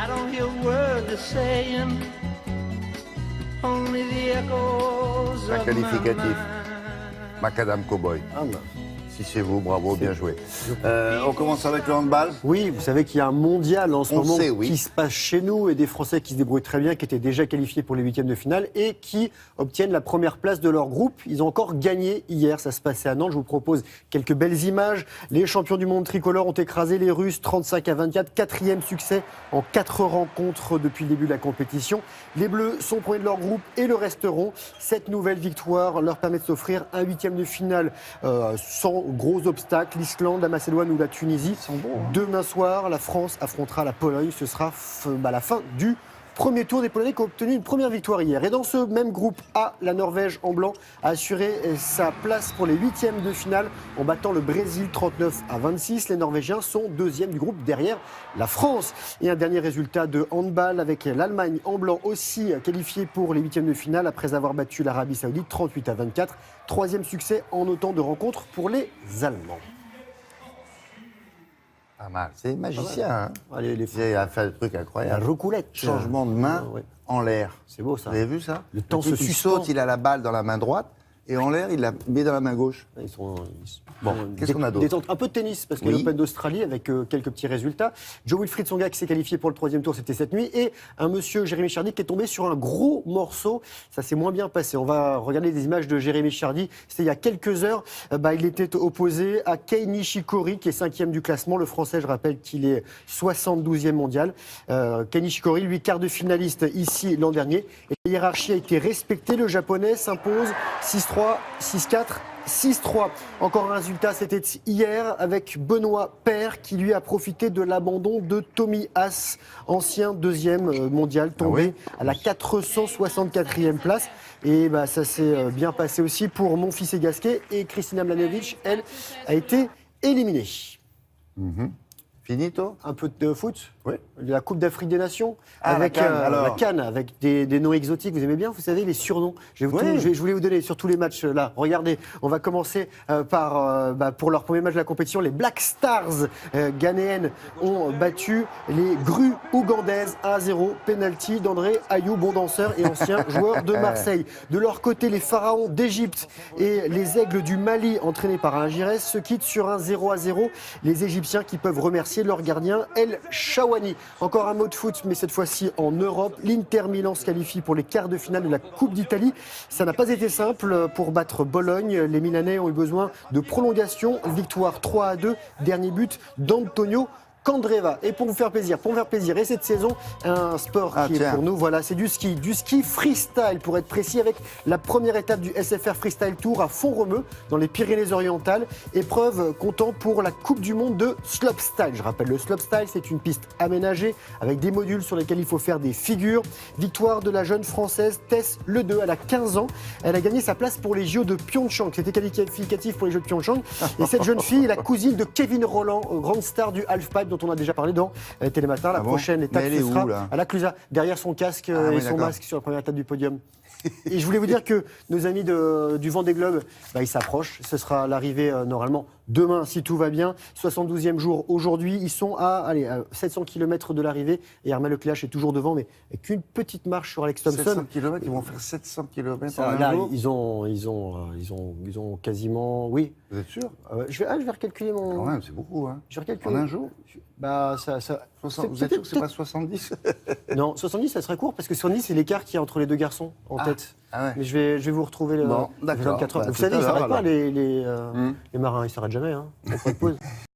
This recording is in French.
don't hear a word they're saying. Only the echoes Un of my qualificatif. mind. Macadam Cowboy. Ah, bah. Si c'est vous, bravo, bien joué. On commence avec le handball. Oui, vous savez qu'il y a un mondial en ce On moment sait, oui. qui se passe chez nous et des Français qui se débrouillent très bien, qui étaient déjà qualifiés pour les huitièmes de finale et qui obtiennent la première place de leur groupe. Ils ont encore gagné hier, ça se passait à Nantes. Je vous propose quelques belles images. Les champions du monde tricolore ont écrasé les Russes 35-24, quatrième succès en 4 rencontres depuis le début de la compétition. Les Bleus sont premiers de leur groupe et le resteront. Cette nouvelle victoire leur permet de s'offrir un huitième de finale sans gros obstacles, l'Islande, la Macédoine ou la Tunisie. Demain soir, la France affrontera la Pologne. Ce sera la fin du premier tour des Polonais qui ont obtenu une première victoire hier. Et dans ce même groupe A, la Norvège en blanc a assuré sa place pour les huitièmes de finale en battant le Brésil 39-26. Les Norvégiens sont deuxièmes du groupe derrière la France. Et un dernier résultat de handball avec l'Allemagne en blanc aussi qualifiée pour les huitièmes de finale après avoir battu l'Arabie Saoudite 38-24. Troisième succès en autant de rencontres pour les Allemands. Pas mal. C'est magicien. Hein. Allez, les Il a fait des trucs La incroyables. recoulette. Changement de main Ouais. en l'air. C'est beau ça. Vous avez vu ça? Le temps type, se il suspend. saute, il a la balle dans la main droite et en l'air, il la met dans la main gauche. Bon, qu'est-ce qu'on a d'autre? Détente, un peu de tennis, parce qu'il y a Oui. l'Open d'Australie avec quelques petits résultats. Joe Wilfried Tsonga qui s'est qualifié pour le troisième tour, c'était cette nuit. Et un monsieur, Jérémy Chardy, qui est tombé sur un gros morceau. Ça s'est moins bien passé. On va regarder des images de Jérémy Chardy. C'était il y a quelques heures. Il était opposé à Kei Nishikori, qui est 5e du classement. Le Français, je rappelle qu'il est 72e mondial. Kei Nishikori, lui, quart de finaliste ici l'an dernier. Et la hiérarchie a été respectée. Le Japonais s'impose 6-3, 6-4. 6-3. Encore un résultat, c'était hier avec Benoît Paire qui lui a profité de l'abandon de Tommy Haas, ancien deuxième mondial, tombé à la 464e place. Et ça s'est bien passé aussi pour Monfils et Gasquet. Et Kristina Mladenovic, elle, a été éliminée. Finito? Un peu de foot. Oui. La Coupe d'Afrique des Nations. Ah, avec la CAN, alors. la CAN, avec des noms exotiques. Vous aimez bien, vous savez, les surnoms. Je voulais vous donner sur tous les matchs là. Regardez, on va commencer par, pour leur premier match de la compétition, les Black Stars ghanéennes ont battu les Grues ougandaises 1-0. Penalty d'André Ayou, bon danseur et ancien joueur de Marseille. De leur côté, les Pharaons d'Égypte et les Aigles du Mali, entraînés par Alain Giresse, se quittent sur un 0-0. Les Égyptiens qui peuvent remercier leur gardien El Shawani. Encore un mot de foot, mais cette fois-ci en Europe. L'Inter Milan se qualifie pour les quarts de finale de la Coupe d'Italie. Ça n'a pas été simple pour battre Bologne. Les Milanais ont eu besoin de prolongation. Victoire 3-2. Dernier but d'Antonio Candreva. Et pour vous faire plaisir, et cette saison, un sport qui est pour nous, voilà, c'est du ski freestyle pour être précis, avec la première étape du SFR Freestyle Tour à Font-Romeu, dans les Pyrénées-Orientales. Épreuve comptant pour la Coupe du Monde de Slopestyle. Je rappelle, le Slopestyle, c'est une piste aménagée avec des modules sur lesquels il faut faire des figures. Victoire de la jeune Française Tess Ledeux, elle a 15 ans. Elle a gagné sa place pour les JO de Pyeongchang. C'était qualificatif pour les Jeux de Pyeongchang. Et cette jeune fille est la cousine de Kevin Rolland, grande star du halfpipe dont on a déjà parlé dans Télématin. La prochaine étape, ce sera à la Clusa, derrière son casque et son masque sur la première étape du podium. Et je voulais vous dire que nos amis du Vendée Globe, ils s'approchent. Ce sera l'arrivée normalement demain, si tout va bien. 72e jour aujourd'hui. Ils sont à 700 km de l'arrivée. Et Armel Lecléache est toujours devant, mais avec une petite marche sur Alex Thompson. 700 km, ils vont faire 700 km en Là, un jour. ils ont quasiment... Oui. Vous êtes sûr? Je vais recalculer mon... Quand même, c'est beaucoup. Hein. Je vais recalculer. En un jour? Vous êtes sûr que c'est pas 70? Non, 70, ça serait court, parce que 70, c'est l'écart qu'il y a entre les deux garçons en tête. Ah ouais. Mais je vais vous retrouver les 24 heures. Vous savez, ils ne s'arrêtent pas, les marins, ils ne s'arrêtent jamais. Hein. On prend une pause.